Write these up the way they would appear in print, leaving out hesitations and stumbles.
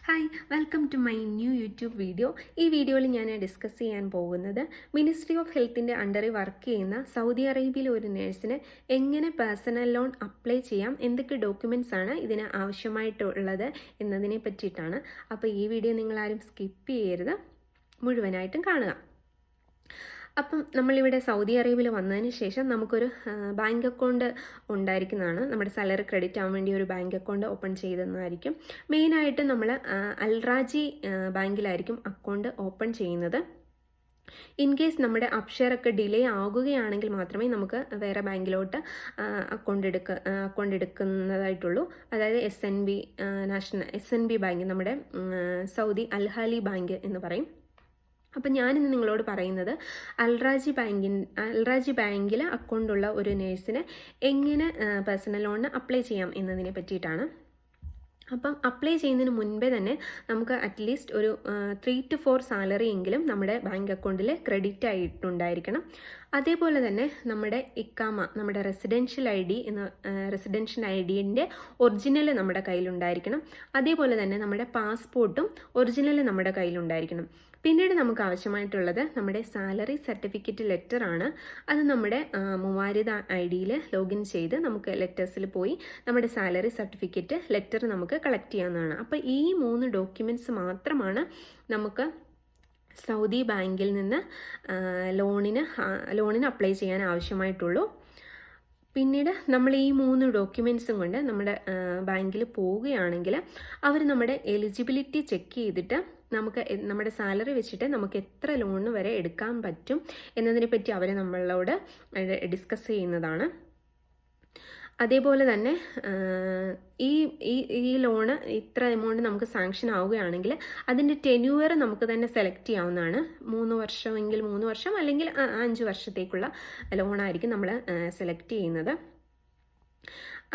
Hi, welcome to my new YouTube video. ഈ വീഡിയോയിൽ ഞാൻ ഡിസ്കസ് ചെയ്യാൻ പോകുന്നത് മിനിസ്ട്രി ഓഫ് ഹെൽത്തിൻ്റെ അണ്ടറിൽ വർക്ക് ചെയ്യുന്ന സൗദി അറേബ്യയിലെ ഒരു നേഴ്സിന് എങ്ങനെ പേഴ്സണൽ ലോൺ അപ്ലൈ ചെയ്യാം, എന്തൊക്കെ ഡോക്യുമെൻറ്റ്സ് ആണ് ഇതിന് ആവശ്യമായിട്ടുള്ളത് എന്നതിനെ പറ്റിയിട്ടാണ്. അപ്പോൾ ഈ വീഡിയോ നിങ്ങളാരും സ്കിപ്പ് ചെയ്യരുത്, മുഴുവനായിട്ടും കാണുക. അപ്പം നമ്മളിവിടെ സൗദി അറേബ്യയിൽ വന്നതിന് ശേഷം നമുക്കൊരു ബാങ്ക് അക്കൗണ്ട് ഉണ്ടായിരിക്കുന്നതാണ്. നമ്മുടെ സാലറി ക്രെഡിറ്റ് ആവാൻ വേണ്ടി ഒരു ബാങ്ക് അക്കൗണ്ട് ഓപ്പൺ ചെയ്തെന്നായിരിക്കും. മെയിനായിട്ട് നമ്മൾ അൽറാജി ബാങ്കിലായിരിക്കും അക്കൗണ്ട് ഓപ്പൺ ചെയ്യുന്നത്. ഇൻ കേസ് നമ്മുടെ അപ്ഷെയറൊക്കെ ഡിലേ ആകുകയാണെങ്കിൽ മാത്രമേ നമുക്ക് വേറെ ബാങ്കിലോട്ട് അക്കൗണ്ട് എടുക്കുന്നതായിട്ടുള്ളൂ. അതായത് SNB ബാങ്ക്, നമ്മുടെ സൗദി അൽഹാലി ബാങ്ക് എന്ന് പറയും. അപ്പം ഞാനിന്ന് നിങ്ങളോട് പറയുന്നത് അൽറാജി ബാങ്കിൽ അക്കൗണ്ടുള്ള ഒരു നേഴ്സിന് എങ്ങനെ പേഴ്സണൽ ലോണിന് അപ്ലൈ ചെയ്യാം എന്നതിനെ പറ്റിയിട്ടാണ്. അപ്പം അപ്ലൈ ചെയ്യുന്നതിന് മുൻപേ തന്നെ നമുക്ക് അറ്റ്ലീസ്റ്റ് ഒരു 3 to 4 സാലറി എങ്കിലും നമ്മുടെ ബാങ്ക് അക്കൗണ്ടിൽ ക്രെഡിറ്റ് ആയിട്ടുണ്ടായിരിക്കണം. അതേപോലെ തന്നെ നമ്മുടെ ഇക്കാമ, നമ്മുടെ റെസിഡൻഷ്യൽ ഐ ഡിൻ്റെ ഒറിജിനൽ നമ്മുടെ കയ്യിലുണ്ടായിരിക്കണം. അതേപോലെ തന്നെ നമ്മുടെ പാസ്പോർട്ടും ഒറിജിനൽ നമ്മുടെ കയ്യിലുണ്ടായിരിക്കണം. പിന്നീട് നമുക്ക് ആവശ്യമായിട്ടുള്ളത് നമ്മുടെ സാലറി സർട്ടിഫിക്കറ്റ് ലെറ്റർ ആണ്. അത് നമ്മുടെ മുവാരിദ ID ലോഗിൻ ചെയ്ത് നമുക്ക് ലെറ്റേഴ്സിൽ പോയി നമ്മുടെ സാലറി സർട്ടിഫിക്കറ്റ് ലെറ്റർ നമുക്ക് കളക്ട് ചെയ്യാവുന്നതാണ്. അപ്പോൾ ഈ 3 ഡോക്യുമെൻറ്റ്സ് മാത്രമാണ് നമുക്ക് സൗദി ബാങ്കിൽ നിന്ന് ലോണിന് അപ്ലൈ ചെയ്യാൻ ആവശ്യമായിട്ടുള്ളൂ. പിന്നീട് നമ്മൾ ഈ 3 ഡോക്യുമെൻറ്റ്സും കൊണ്ട് നമ്മുടെ ബാങ്കിൽ പോവുകയാണെങ്കിൽ അവർ നമ്മുടെ എലിജിബിലിറ്റി ചെക്ക് ചെയ്തിട്ട് നമുക്ക് നമ്മുടെ സാലറി വെച്ചിട്ട് നമുക്ക് എത്ര ലോൺ വരെ എടുക്കാൻ പറ്റും എന്നതിനെ പറ്റി അവർ നമ്മളോട് ഡിസ്കസ് ചെയ്യുന്നതാണ്. അതേപോലെ തന്നെ ഈ ലോണ് ഇത്ര എമൗണ്ട് നമുക്ക് സാങ്ഷൻ ആവുകയാണെങ്കിൽ അതിൻ്റെ ടെന്യൂവർ നമുക്ക് തന്നെ സെലക്ട് ചെയ്യാവുന്നതാണ്. 3 വർഷമെങ്കിൽ 3 വർഷം, അല്ലെങ്കിൽ 5 വർഷത്തേക്കുള്ള ലോണായിരിക്കും നമ്മൾ സെലക്ട് ചെയ്യുന്നത്.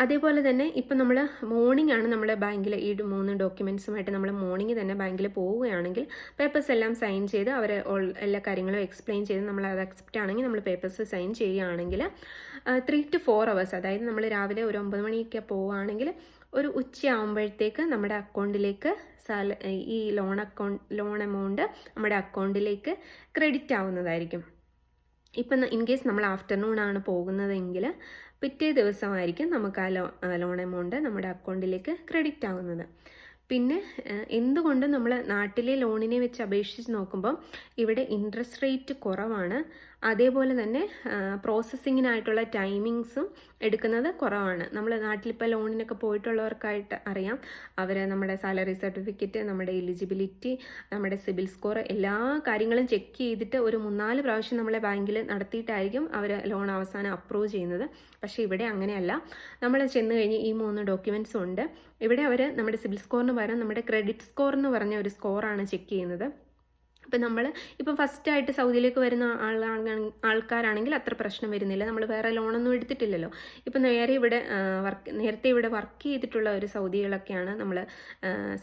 അതേപോലെ തന്നെ ഇപ്പം നമ്മൾ മോർണിംഗ് ആണ് നമ്മുടെ ബാങ്കിൽ ഈ 3 ഡോക്യുമെൻറ്റ്സുമായിട്ട് നമ്മൾ മോർണിംഗ് തന്നെ ബാങ്കിൽ പോവുകയാണെങ്കിൽ പേപ്പേഴ്സ് എല്ലാം സൈൻ ചെയ്ത് അവർ എല്ലാ കാര്യങ്ങളും എക്സ്പ്ലെയിൻ ചെയ്ത് നമ്മൾ അത് അക്സെപ്റ്റ് ആണെങ്കിൽ നമ്മൾ പേപ്പേഴ്സ് സൈൻ ചെയ്യുകയാണെങ്കിൽ 3 to 4 hours, അതായത് നമ്മൾ രാവിലെ ഒരു 9 മണിയൊക്കെ പോവുകയാണെങ്കിൽ ഒരു ഉച്ചയാകുമ്പോഴത്തേക്ക് നമ്മുടെ അക്കൗണ്ടിലേക്ക് ഈ ലോൺ എമൗണ്ട് നമ്മുടെ അക്കൗണ്ടിലേക്ക് ക്രെഡിറ്റ് ആവുന്നതായിരിക്കും. ഇപ്പം ഇൻ കേസ് നമ്മൾ ആഫ്റ്റർനൂൺ ആണ് പോകുന്നതെങ്കിൽ പിറ്റേ ദിവസമായിരിക്കും നമുക്ക് ആ ലോൺ എമൗണ്ട് നമ്മുടെ അക്കൗണ്ടിലേക്ക് ക്രെഡിറ്റ് ആവുന്നത്. പിന്നെ എന്തുകൊണ്ട് നമ്മൾ നാട്ടിലെ ലോണിനെ വെച്ച് അപേക്ഷിച്ച് നോക്കുമ്പോൾ ഇവിടെ ഇൻട്രസ്റ്റ് റേറ്റ് കുറവാണ്. അതേപോലെ തന്നെ പ്രോസസ്സിങ്ങിനായിട്ടുള്ള ടൈമിങ്സും എടുക്കുന്നത് കുറവാണ്. നമ്മൾ നാട്ടിലിപ്പോൾ ലോണിനൊക്കെ പോയിട്ടുള്ളവർക്കായിട്ട് അറിയാം, അവർ നമ്മുടെ സാലറി സർട്ടിഫിക്കറ്റ്, നമ്മുടെ എലിജിബിലിറ്റി, നമ്മുടെ സിബിൽ സ്കോർ, എല്ലാ കാര്യങ്ങളും ചെക്ക് ചെയ്തിട്ട് ഒരു 3-4 പ്രാവശ്യം നമ്മളെ ബാങ്കിൽ നടത്തിയിട്ടായിരിക്കും അവർ ലോൺ അവസാനം അപ്രൂവ് ചെയ്യുന്നത്. പക്ഷേ ഇവിടെ അങ്ങനെയല്ല. നമ്മൾ ചെന്ന് കഴിഞ്ഞ് ഈ 3 ഡോക്യുമെൻറ്റ്സും ഉണ്ട്. ഇവിടെ അവർ നമ്മുടെ സിബിൽ സ്കോറിന് പകരം നമ്മുടെ ക്രെഡിറ്റ് സ്കോർ എന്ന് പറഞ്ഞ ഒരു സ്കോറാണ് ചെക്ക് ചെയ്യുന്നത്. ഇപ്പം നമ്മൾ ഫസ്റ്റായിട്ട് സൗദിയിലേക്ക് വരുന്ന ആൾക്കാരാണെങ്കിൽ അത്ര പ്രശ്നം വരുന്നില്ല. നമ്മൾ വേറെ ലോണൊന്നും എടുത്തിട്ടില്ലല്ലോ. ഇപ്പം നേരത്തെ ഇവിടെ വർക്ക് ചെയ്തിട്ടുള്ള ഒരു സൗദികളൊക്കെയാണ് നമ്മൾ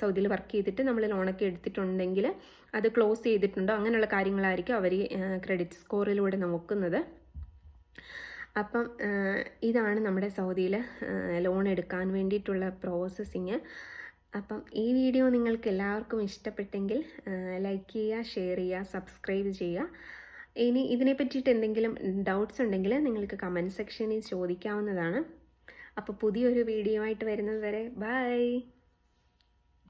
സൗദിയിൽ വർക്ക് ചെയ്തിട്ട് നമ്മൾ ലോണൊക്കെ എടുത്തിട്ടുണ്ടെങ്കിൽ അത് ക്ലോസ് ചെയ്തിട്ടുണ്ടോ, അങ്ങനെയുള്ള കാര്യങ്ങളായിരിക്കും അവർ ക്രെഡിറ്റ് സ്കോറിലൂടെ നോക്കുന്നത്. അപ്പം ഇതാണ് നമ്മുടെ സൗദിയിൽ ലോൺ എടുക്കാൻ വേണ്ടിയിട്ടുള്ള പ്രോസസ്സിങ്. അപ്പം ഈ വീഡിയോ നിങ്ങൾക്ക് എല്ലാവർക്കും ഇഷ്ടപ്പെട്ടെങ്കിൽ ലൈക്ക് ചെയ്യുക, ഷെയർ ചെയ്യുക, സബ്സ്ക്രൈബ് ചെയ്യുക. ഇനി ഇതിനെ പറ്റിയിട്ട് എന്തെങ്കിലും ഡൗട്ട്സ് ഉണ്ടെങ്കിൽ നിങ്ങൾക്ക് കമൻറ്റ് സെക്ഷനിൽ ചോദിക്കാവുന്നതാണ്. അപ്പോൾ പുതിയൊരു വീഡിയോ ആയിട്ട് വരുന്നത് വരെ ബൈ.